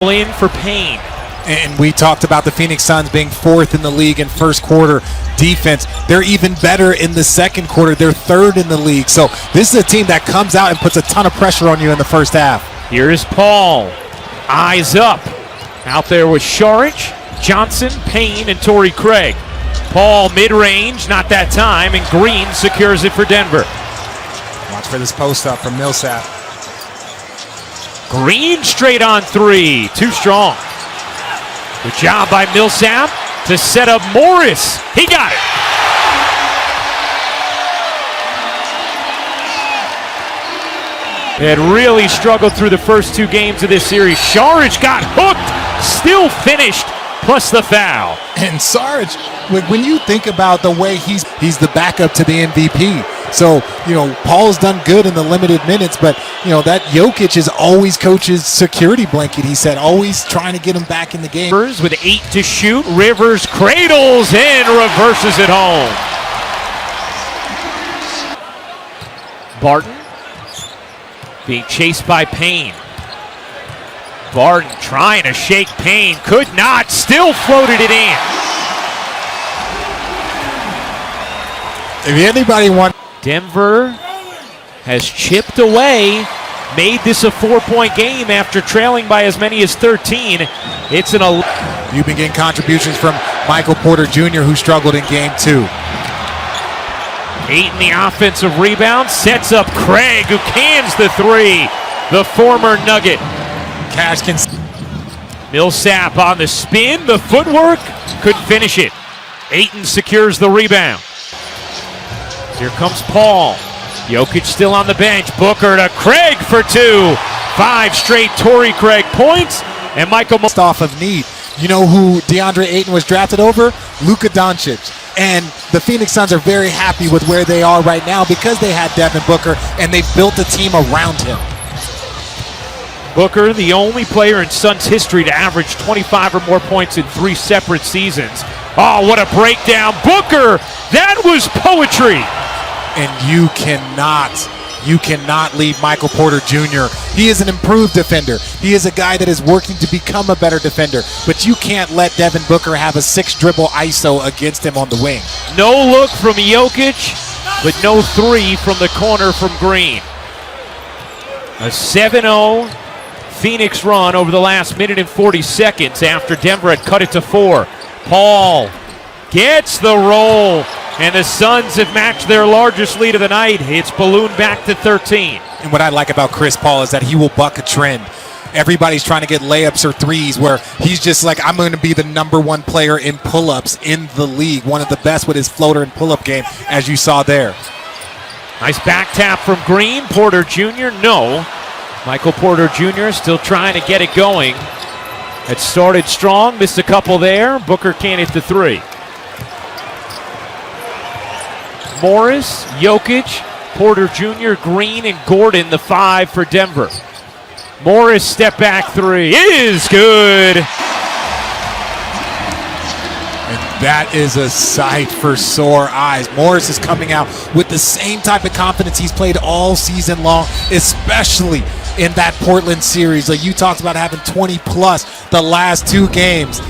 In for Payne. And we talked about the Phoenix Suns being fourth in the league in first quarter defense. They're even better in the second quarter. They're third in the league. So this is a team that comes out and puts a ton of pressure on you in the first half. Here is Paul. Eyes up. Out there with Jokic, Johnson, Payne, and Torrey Craig. Paul mid-range, not that time, and Green secures it for Denver. Watch for this post-up from Millsap. Green straight on three. Too strong. Good job by Millsap to set up Morris. He got it. They had really struggled through the first two games of this series. Jokic got hooked, still finished, plus the foul. And Sarge, when you think about the way he's the backup to the MVP. So, Paul's done good in the limited minutes, but, that Jokic is always coach's security blanket, he said, always trying to get him back in the game. Rivers with 8 to shoot. Rivers cradles and reverses it home. Barton being chased by Payne. Barton trying to shake Payne. Could not. Still floated it in. If anybody wants... Denver has chipped away, made this a 4-point game after trailing by as many as 13. It's an... You've been getting contributions from Michael Porter Jr., who struggled in game 2. 8 in the offensive rebound, sets up Craig, who cans the three. The former Nugget. Cash can... Millsap on the spin, the footwork, couldn't finish it. Ayton secures the rebound. Here comes Paul. Jokic still on the bench. Booker to Craig for 2. 5 straight Torrey Craig points, and Michael... Off of need. You know who DeAndre Ayton was drafted over? Luka Doncic. And the Phoenix Suns are very happy with where they are right now because they had Devin Booker, and they built a team around him. Booker, the only player in Suns history to average 25 or more points in 3 separate seasons. Oh, what a breakdown. Booker, that was poetry. And you cannot leave Michael Porter Jr. He is an improved defender. He is a guy that is working to become a better defender. But you can't let Devin Booker have a 6-dribble ISO against him on the wing. No look from Jokic, but no 3 from the corner from Green. A 7-0 Phoenix run over the last minute and 40 seconds after Denver had cut it to 4. Paul gets the roll, and the Suns have matched their largest lead of the night. It's ballooned back to 13. And what I like about Chris Paul is that he will buck a trend. Everybody's trying to get layups or threes where he's just like, I'm going to be the #1 player in pull-ups in the league. One of the best with his floater and pull-up game, as you saw there. Nice back tap from Green. Porter Jr., no. Michael Porter Jr. still trying to get it going. It started strong, missed a couple there. Booker can't hit the 3. Morris, Jokic, Porter Jr., Green, and Gordon, the 5 for Denver. Morris step back 3 is good. And that is a sight for sore eyes. Morris is coming out with the same type of confidence he's played all season long, especially in that Portland series. Like you talked about having 20 plus the last 2 games.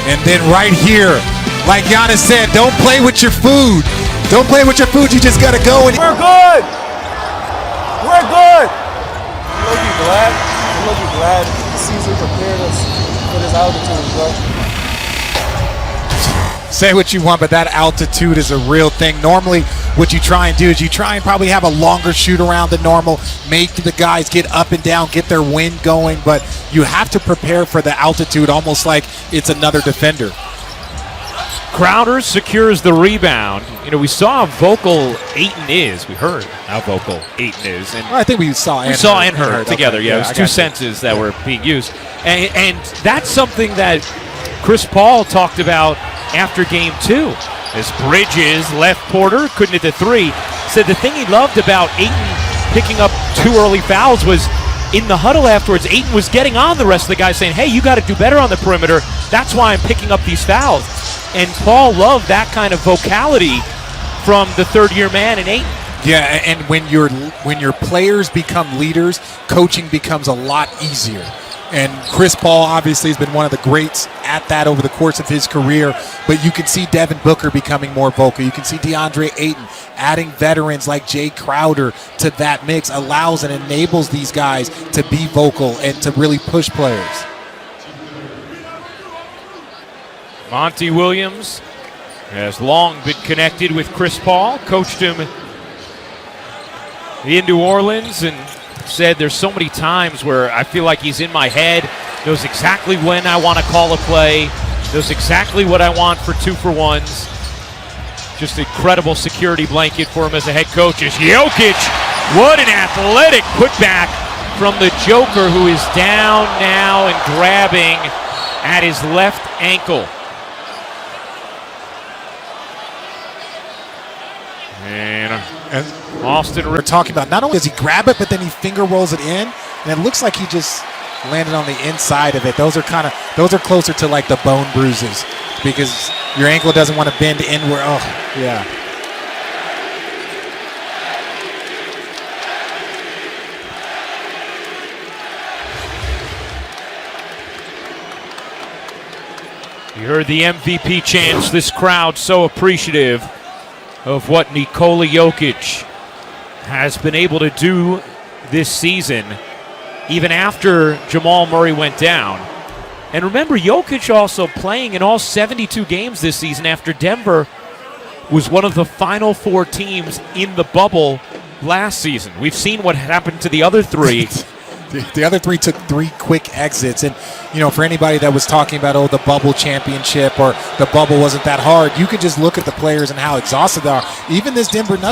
And then right here, like Giannis said, don't play with your food. Don't play with your food. You just got to go. And we're good. We're good. I'm looking glad the season prepared us for this altitude, bro. Say what you want, but that altitude is a real thing. Normally, what you try and do is you try and probably have a longer shoot around than normal, make the guys get up and down, get their wind going, but you have to prepare for the altitude almost like it's another defender. Crowder secures the rebound. We saw how vocal Ayton is. We heard how vocal Ayton is. And I think we saw and heard together. Okay. Yeah, it was 2 senses that were being used. And that's something that Chris Paul talked about after game 2. As Bridges left Porter, couldn't hit the 3. Said the thing he loved about Ayton picking up 2 early fouls was in the huddle afterwards, Ayton was getting on the rest of the guys saying, hey, you got to do better on the perimeter. That's why I'm picking up these fouls. And Paul loved that kind of vocality from the third-year man in Ayton. Yeah, and when your players become leaders, coaching becomes a lot easier. And Chris Paul obviously has been one of the greats at that over the course of his career. But you can see Devin Booker becoming more vocal. You can see DeAndre Ayton adding veterans like Jay Crowder to that mix allows and enables these guys to be vocal and to really push players. Monty Williams has long been connected with Chris Paul, coached him in New Orleans, and said there's so many times where I feel like he's in my head, knows exactly when I want to call a play, knows exactly what I want for 2-for-1s. Just an incredible security blanket for him as a head coach is Jokic. What an athletic putback from the Joker, who is down now and grabbing at his left ankle. And Austin, we're talking about not only does he grab it, but then he finger rolls it in, and it looks like he just landed on the inside of it. Those are closer to like the bone bruises because your ankle doesn't want to bend inward. Oh, yeah. You heard the MVP chants. This crowd so appreciative of what Nikola Jokic has been able to do this season, even after Jamal Murray went down. And remember, Jokic also playing in all 72 games this season after Denver was one of the final 4 teams in the bubble last season. We've seen what happened to the other 3. The other 3 took 3 quick exits. And, you know, for anybody that was talking about, the bubble championship or the bubble wasn't that hard, you could just look at the players and how exhausted they are. Even this Denver Nuggets